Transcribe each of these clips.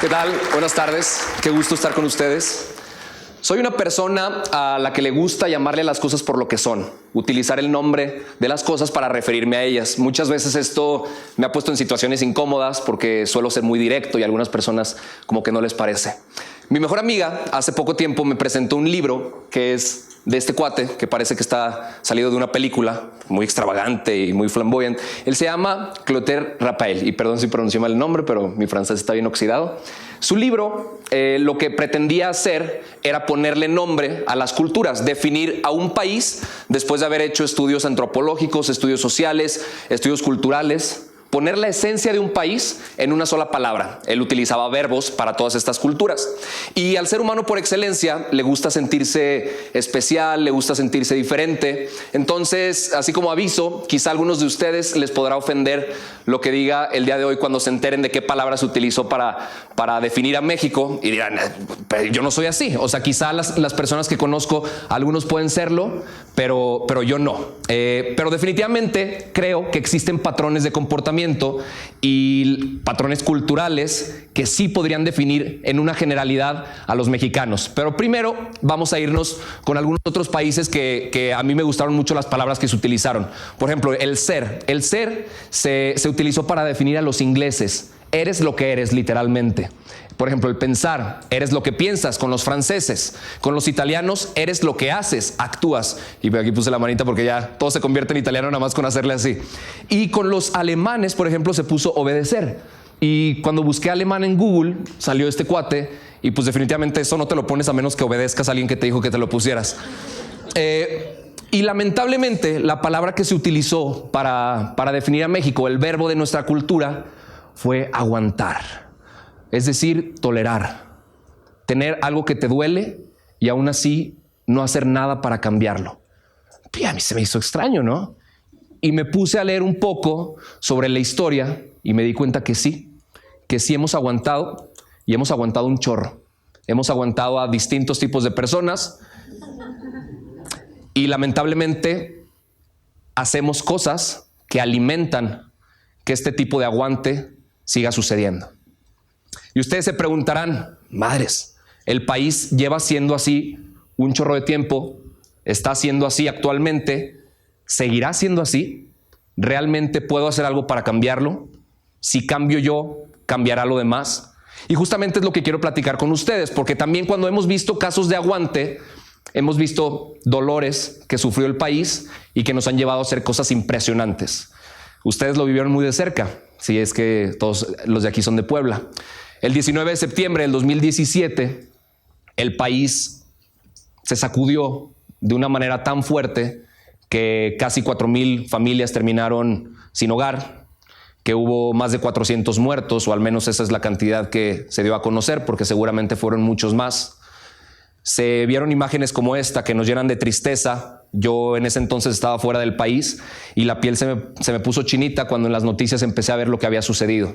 ¿Qué tal? Buenas tardes. Qué gusto estar con ustedes. Soy una persona a la que le gusta llamarle a las cosas por lo que son, utilizar el nombre de las cosas para referirme a ellas. Muchas veces esto me ha puesto en situaciones incómodas porque suelo ser muy directo y a algunas personas como que no les parece. Mi mejor amiga hace poco tiempo me presentó un libro que es de este cuate que parece que está salido de una película muy extravagante y muy flamboyante. Él se llama Clotaire Raphael y perdón si pronuncié mal el nombre, pero mi francés está bien oxidado. Su libro lo que pretendía hacer era ponerle nombre a las culturas, definir a un país después de haber hecho estudios antropológicos, estudios sociales, estudios culturales, poner la esencia de un país en una sola palabra. Él utilizaba verbos para todas estas culturas. Y al ser humano por excelencia le gusta sentirse especial, le gusta sentirse diferente. Entonces, así como aviso, quizá a algunos de ustedes les podrá ofender lo que diga el día de hoy cuando se enteren de qué palabra se utilizó para definir a México y dirán, pero yo no soy así. O sea, quizá las personas que conozco, algunos pueden serlo, pero yo no. Pero definitivamente creo que existen patrones de comportamiento y patrones culturales que sí podrían definir en una generalidad a los mexicanos. Pero primero vamos a irnos con algunos otros países que a mí me gustaron mucho las palabras que se utilizaron. Por ejemplo, el ser. El ser se utilizó para definir a los ingleses. Eres lo que eres, literalmente. Por ejemplo, el pensar, eres lo que piensas, con los franceses. Con los italianos, eres lo que haces, actúas. Y aquí puse la manita porque ya todo se convierte en italiano nada más con hacerle así. Y con los alemanes, por ejemplo, se puso obedecer. Y cuando busqué alemán en Google, salió este cuate. Y pues definitivamente eso no te lo pones a menos que obedezcas a alguien que te dijo que te lo pusieras. Y lamentablemente, la palabra que se utilizó para definir a México, el verbo de nuestra cultura, fue aguantar. Es decir, tolerar, tener algo que te duele y aún así no hacer nada para cambiarlo. Y a mí se me hizo extraño, ¿no? Y me puse a leer un poco sobre la historia y me di cuenta que sí hemos aguantado y hemos aguantado un chorro. Hemos aguantado a distintos tipos de personas y lamentablemente hacemos cosas que alimentan que este tipo de aguante siga sucediendo. Y ustedes se preguntarán, madres, el país lleva siendo así un chorro de tiempo, está siendo así actualmente, ¿seguirá siendo así? ¿Realmente puedo hacer algo para cambiarlo? Si cambio yo, ¿cambiará lo demás? Y justamente es lo que quiero platicar con ustedes, porque también cuando hemos visto casos de aguante, hemos visto dolores que sufrió el país y que nos han llevado a hacer cosas impresionantes. Ustedes lo vivieron muy de cerca, si es que todos los de aquí son de Puebla. El 19 de septiembre del 2017, el país se sacudió de una manera tan fuerte que casi 4,000 familias terminaron sin hogar, que hubo más de 400 muertos, o al menos esa es la cantidad que se dio a conocer, porque seguramente fueron muchos más. Se vieron imágenes como esta que nos llenan de tristeza. Yo en ese entonces estaba fuera del país y la piel se me puso chinita cuando en las noticias empecé a ver lo que había sucedido.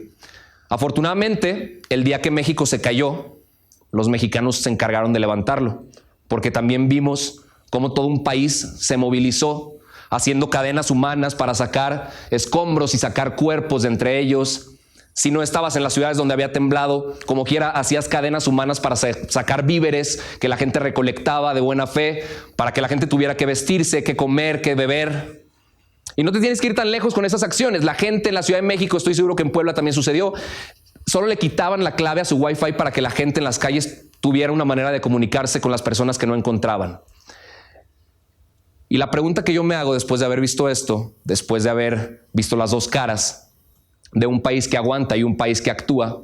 Afortunadamente, el día que México se cayó, los mexicanos se encargaron de levantarlo, porque también vimos cómo todo un país se movilizó haciendo cadenas humanas para sacar escombros y sacar cuerpos de entre ellos. Si no estabas en las ciudades donde había temblado, como quiera, hacías cadenas humanas para sacar víveres que la gente recolectaba de buena fe, para que la gente tuviera que vestirse, que comer, que beber. Y no te tienes que ir tan lejos con esas acciones. La gente en la Ciudad de México, estoy seguro que en Puebla también sucedió, solo le quitaban la clave a su Wi-Fi para que la gente en las calles tuviera una manera de comunicarse con las personas que no encontraban. Y la pregunta que yo me hago después de haber visto esto, después de haber visto las dos caras de un país que aguanta y un país que actúa,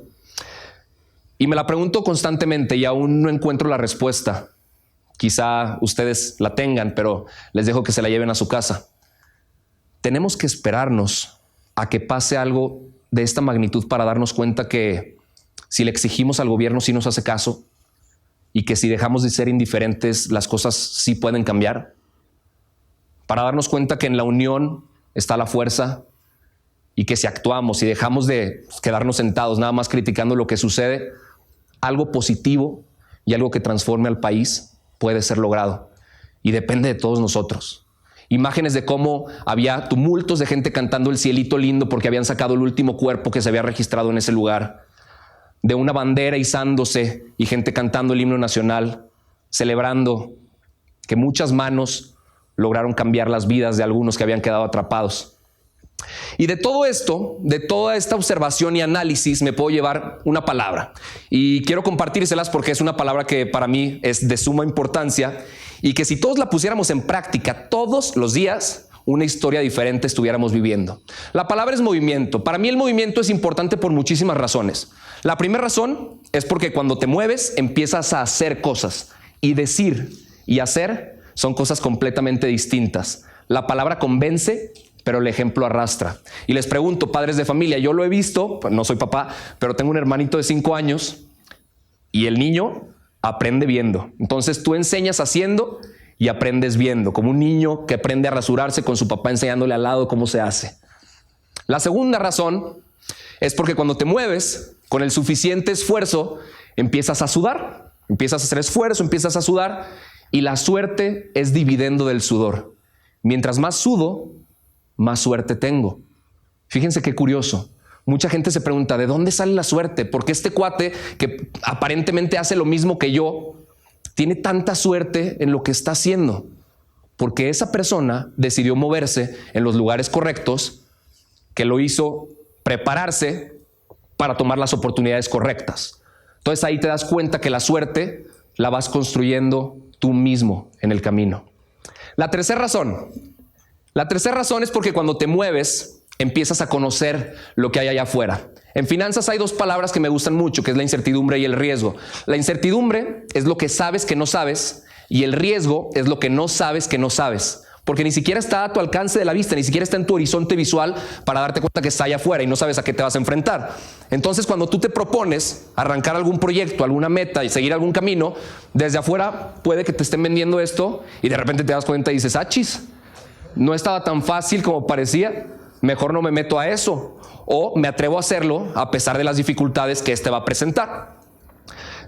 y me la pregunto constantemente y aún no encuentro la respuesta. Quizá ustedes la tengan, pero les dejo que se la lleven a su casa. Tenemos que esperarnos a que pase algo de esta magnitud para darnos cuenta que si le exigimos al gobierno sí nos hace caso y que si dejamos de ser indiferentes las cosas sí pueden cambiar. Para darnos cuenta que en la unión está la fuerza y que si actuamos y dejamos de quedarnos sentados nada más criticando lo que sucede, algo positivo y algo que transforme al país puede ser logrado y depende de todos nosotros. Imágenes de cómo había tumultos de gente cantando El Cielito Lindo porque habían sacado el último cuerpo que se había registrado en ese lugar. de una bandera izándose y gente cantando el himno nacional, celebrando que muchas manos lograron cambiar las vidas de algunos que habían quedado atrapados. Y de todo esto, de toda esta observación y análisis, me puedo llevar una palabra. Y quiero compartírselas porque es una palabra que para mí es de suma importancia y que si todos la pusiéramos en práctica todos los días, una historia diferente estuviéramos viviendo. La palabra es movimiento. Para mí el movimiento es importante por muchísimas razones. La primera razón es porque cuando te mueves empiezas a hacer cosas, y decir y hacer son cosas completamente distintas. La palabra convence, pero el ejemplo arrastra. Y les pregunto, padres de familia, yo lo he visto, no soy papá, pero tengo un hermanito de 5 años y el niño aprende viendo. Entonces tú enseñas haciendo y aprendes viendo, como un niño que aprende a rasurarse con su papá enseñándole al lado cómo se hace. La segunda razón es porque cuando te mueves con el suficiente esfuerzo, empiezas a sudar, empiezas a hacer esfuerzo, empiezas a sudar, y la suerte es dividendo del sudor. Mientras más sudo, más suerte tengo. Fíjense qué curioso. Mucha gente se pregunta, ¿de dónde sale la suerte? Porque este cuate que aparentemente hace lo mismo que yo, tiene tanta suerte en lo que está haciendo. Porque esa persona decidió moverse en los lugares correctos, que lo hizo prepararse para tomar las oportunidades correctas. Entonces ahí te das cuenta que la suerte la vas construyendo tú mismo en el camino. La tercera razón es porque cuando te mueves empiezas a conocer lo que hay allá afuera. En finanzas hay 2 palabras que me gustan mucho, que es la incertidumbre y el riesgo. La incertidumbre es lo que sabes que no sabes, y el riesgo es lo que no sabes que no sabes. Porque ni siquiera está a tu alcance de la vista, ni siquiera está en tu horizonte visual para darte cuenta que está allá afuera y no sabes a qué te vas a enfrentar. Entonces, cuando tú te propones arrancar algún proyecto, alguna meta y seguir algún camino, desde afuera puede que te estén vendiendo esto y de repente te das cuenta y dices, achis, no estaba tan fácil como parecía, mejor no me meto a eso, o me atrevo a hacerlo a pesar de las dificultades que este va a presentar.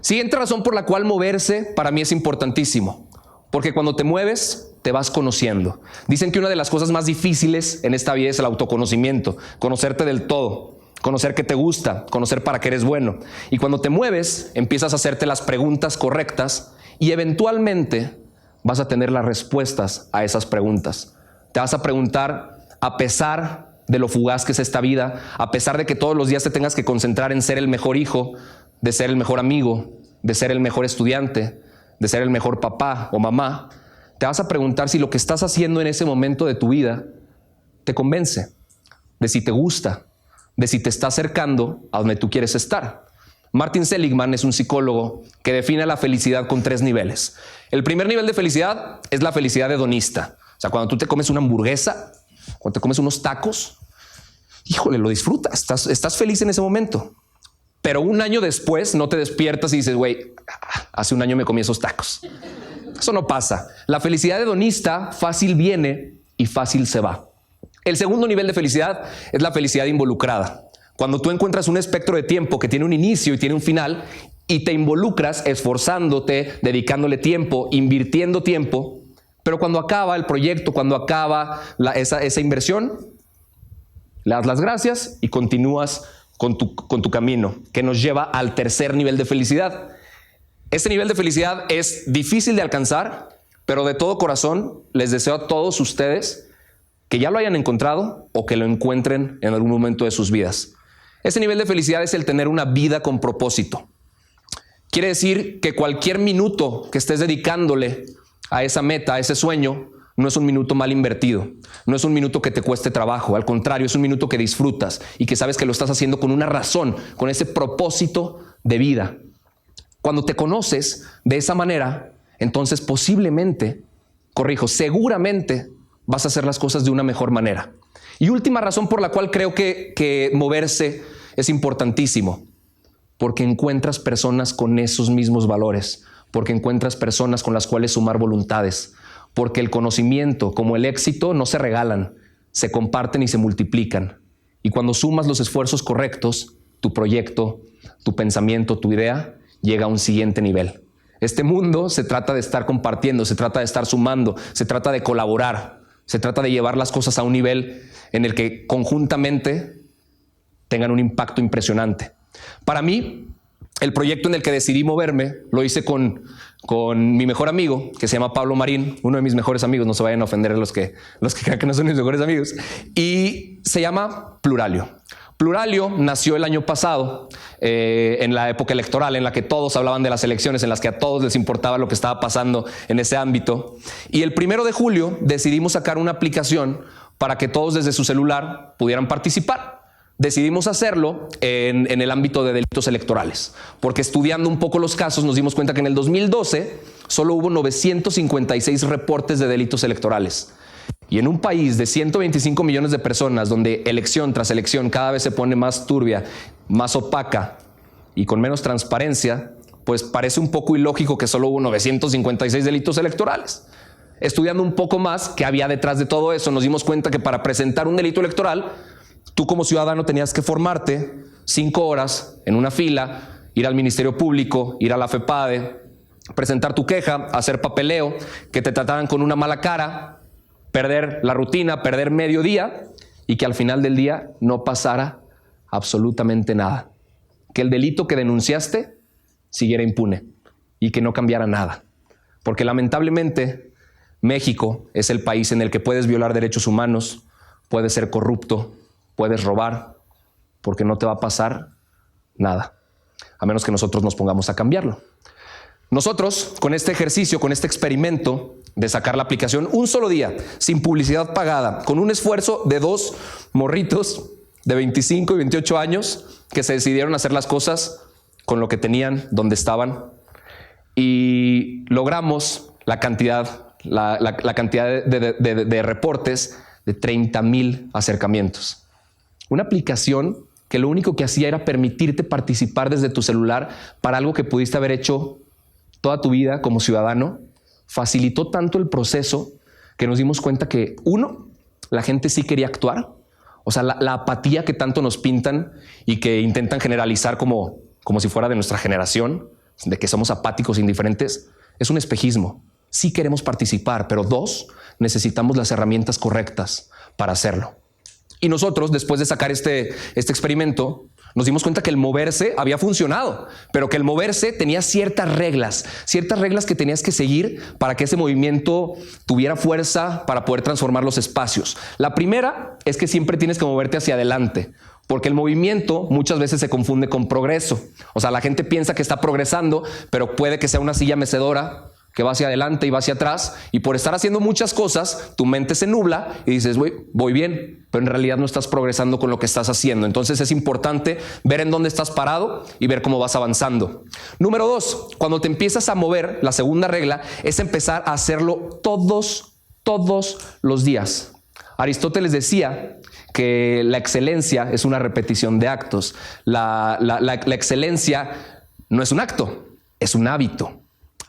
Siguiente razón por la cual moverse para mí es importantísimo, porque cuando te mueves te vas conociendo. Dicen que una de las cosas más difíciles en esta vida es el autoconocimiento, conocerte del todo, conocer qué te gusta, conocer para qué eres bueno. Y cuando te mueves empiezas a hacerte las preguntas correctas y eventualmente vas a tener las respuestas a esas preguntas. Te vas a preguntar, a pesar de lo fugaz que es esta vida, a pesar de que todos los días te tengas que concentrar en ser el mejor hijo, de ser el mejor amigo, de ser el mejor estudiante, de ser el mejor papá o mamá, te vas a preguntar si lo que estás haciendo en ese momento de tu vida te convence, de si te gusta, de si te está acercando a donde tú quieres estar. Martin Seligman es un psicólogo que define la felicidad con 3 niveles. El primer nivel de felicidad es la felicidad hedonista. O sea, cuando tú te comes una hamburguesa, cuando te comes unos tacos, híjole, lo disfrutas, estás feliz en ese momento. Pero un año después no te despiertas y dices, güey, hace un año me comí esos tacos. Eso no pasa. La felicidad hedonista fácil viene y fácil se va. El segundo nivel de felicidad es la felicidad involucrada. Cuando tú encuentras un espectro de tiempo que tiene un inicio y tiene un final y te involucras esforzándote, dedicándole tiempo, invirtiendo tiempo, pero cuando acaba el proyecto, cuando acaba esa inversión, le das las gracias y continúas con tu camino, que nos lleva al tercer nivel de felicidad. Este nivel de felicidad es difícil de alcanzar, pero de todo corazón les deseo a todos ustedes que ya lo hayan encontrado o que lo encuentren en algún momento de sus vidas. Este nivel de felicidad es el tener una vida con propósito. Quiere decir que cualquier minuto que estés dedicándole a esa meta, a ese sueño, no es un minuto mal invertido, no es un minuto que te cueste trabajo, al contrario, es un minuto que disfrutas y que sabes que lo estás haciendo con una razón, con ese propósito de vida. Cuando te conoces de esa manera, entonces seguramente vas a hacer las cosas de una mejor manera. Y última razón por la cual creo que moverse es importantísimo, porque encuentras personas con esos mismos valores, porque encuentras personas con las cuales sumar voluntades, porque el conocimiento como el éxito no se regalan, se comparten y se multiplican. Y cuando sumas los esfuerzos correctos, tu proyecto, tu pensamiento, tu idea, llega a un siguiente nivel. Este mundo se trata de estar compartiendo, se trata de estar sumando, se trata de colaborar, se trata de llevar las cosas a un nivel en el que conjuntamente tengan un impacto impresionante. Para mí, el proyecto en el que decidí moverme lo hice con mi mejor amigo, que se llama Pablo Marín, uno de mis mejores amigos, no se vayan a ofender los que crean que no son mis mejores amigos, y se llama Pluralio. Pluralio nació el año pasado, en la época electoral, en la que todos hablaban de las elecciones, en las que a todos les importaba lo que estaba pasando en ese ámbito. Y el 1 de julio decidimos sacar una aplicación para que todos desde su celular pudieran participar. Decidimos hacerlo en el ámbito de delitos electorales, porque estudiando un poco los casos nos dimos cuenta que en el 2012 solo hubo 956 reportes de delitos electorales. Y en un país de 125 millones de personas, donde elección tras elección cada vez se pone más turbia, más opaca y con menos transparencia, pues parece un poco ilógico que solo hubo 956 delitos electorales. Estudiando un poco más qué había detrás de todo eso, nos dimos cuenta que para presentar un delito electoral, tú como ciudadano tenías que formarte 5 horas en una fila, ir al Ministerio Público, ir a la FEPADE, presentar tu queja, hacer papeleo, que te trataran con una mala cara, perder la rutina, perder medio día y que al final del día no pasara absolutamente nada. Que el delito que denunciaste siguiera impune y que no cambiara nada. Porque lamentablemente México es el país en el que puedes violar derechos humanos, puedes ser corrupto, puedes robar, porque no te va a pasar nada, a menos que nosotros nos pongamos a cambiarlo. Nosotros, con este ejercicio, con este experimento de sacar la aplicación un solo día, sin publicidad pagada, con un esfuerzo de 2 morritos de 25 y 28 años que se decidieron hacer las cosas con lo que tenían, donde estaban, y logramos la cantidad de reportes de 30,000 acercamientos. Una aplicación que lo único que hacía era permitirte participar desde tu celular para algo que pudiste haber hecho toda tu vida como ciudadano. Facilitó tanto el proceso que nos dimos cuenta que, uno, la gente sí quería actuar. O sea, la apatía que tanto nos pintan y que intentan generalizar como si fuera de nuestra generación, de que somos apáticos, indiferentes, es un espejismo. Sí queremos participar, pero 2, necesitamos las herramientas correctas para hacerlo. Y nosotros, después de sacar este experimento, nos dimos cuenta que el moverse había funcionado, pero que el moverse tenía ciertas reglas que tenías que seguir para que ese movimiento tuviera fuerza para poder transformar los espacios. La primera es que siempre tienes que moverte hacia adelante, porque el movimiento muchas veces se confunde con progreso. O sea, la gente piensa que está progresando, pero puede que sea una silla mecedora que va hacia adelante y va hacia atrás, y por estar haciendo muchas cosas, tu mente se nubla y dices, voy bien, pero en realidad no estás progresando con lo que estás haciendo. Entonces es importante ver en dónde estás parado y ver cómo vas avanzando. Número 2, cuando te empiezas a mover, la segunda regla es empezar a hacerlo todos los días. Aristóteles decía que la excelencia es una repetición de actos. La excelencia no es un acto, es un hábito.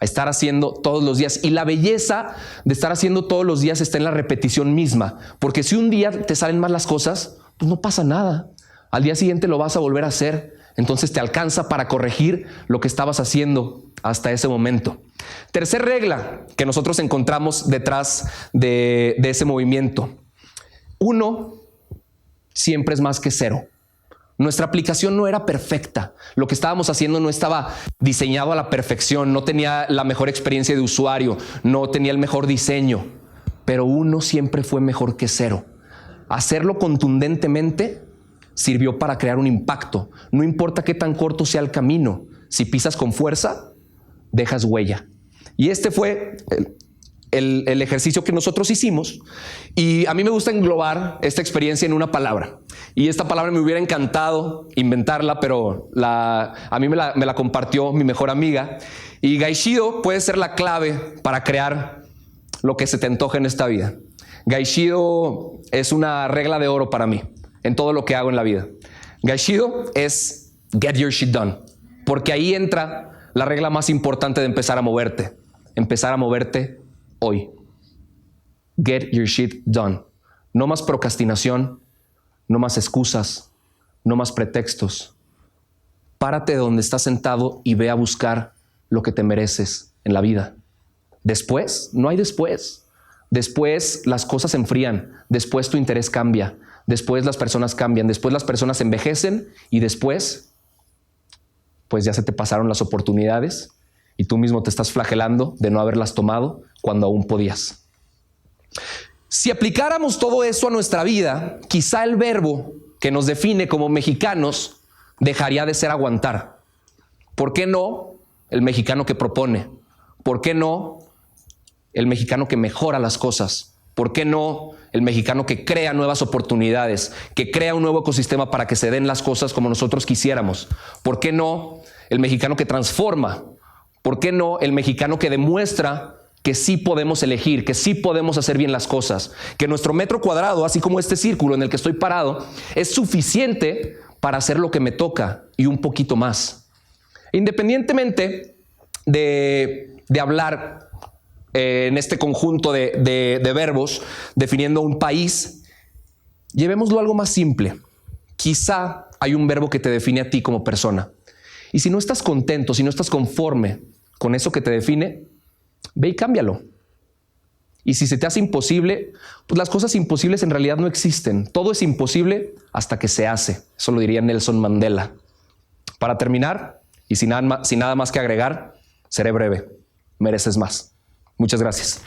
A estar haciendo todos los días. Y la belleza de estar haciendo todos los días está en la repetición misma. Porque si un día te salen mal las cosas, pues no pasa nada. Al día siguiente lo vas a volver a hacer. Entonces te alcanza para corregir lo que estabas haciendo hasta ese momento. Tercer regla que nosotros encontramos detrás de ese movimiento. 1 siempre es más que 0. Nuestra aplicación no era perfecta. Lo que estábamos haciendo no estaba diseñado a la perfección, no tenía la mejor experiencia de usuario, no tenía el mejor diseño, pero 1 siempre fue mejor que 0. Hacerlo contundentemente sirvió para crear un impacto. No importa qué tan corto sea el camino, si pisas con fuerza, dejas huella. Y este fue el ejercicio que nosotros hicimos, y a mí me gusta englobar esta experiencia en una palabra, y esta palabra me hubiera encantado inventarla, pero a mí me la compartió mi mejor amiga, y Gaishido puede ser la clave para crear lo que se te antoje en esta vida. Gaishido es una regla de oro para mí en todo lo que hago en la vida. Gaishido es get your shit done, porque ahí entra la regla más importante de empezar a moverte hoy. Get your shit done. No más procrastinación, no más excusas, no más pretextos. Párate donde estás sentado y ve a buscar lo que te mereces en la vida. Después, no hay después. Después las cosas se enfrían, después tu interés cambia, después las personas cambian, después las personas envejecen y después pues ya se te pasaron las oportunidades y tú mismo te estás flagelando de no haberlas tomado cuando aún podías. Si aplicáramos todo eso a nuestra vida, quizá el verbo que nos define como mexicanos dejaría de ser aguantar. ¿Por qué no el mexicano que propone? ¿Por qué no el mexicano que mejora las cosas? ¿Por qué no el mexicano que crea nuevas oportunidades, que crea un nuevo ecosistema para que se den las cosas como nosotros quisiéramos? ¿Por qué no el mexicano que transforma? ¿Por qué no el mexicano que demuestra que sí podemos elegir, que sí podemos hacer bien las cosas, que nuestro metro cuadrado, así como este círculo en el que estoy parado, es suficiente para hacer lo que me toca y un poquito más? Independientemente de hablar en este conjunto de verbos definiendo un país, llevémoslo a algo más simple. Quizá hay un verbo que te define a ti como persona. Y si no estás contento, si no estás conforme con eso que te define, ve y cámbialo. Y si se te hace imposible, pues las cosas imposibles en realidad no existen. Todo es imposible hasta que se hace. Eso lo diría Nelson Mandela. Para terminar, y sin nada más que agregar, seré breve. Mereces más. Muchas gracias.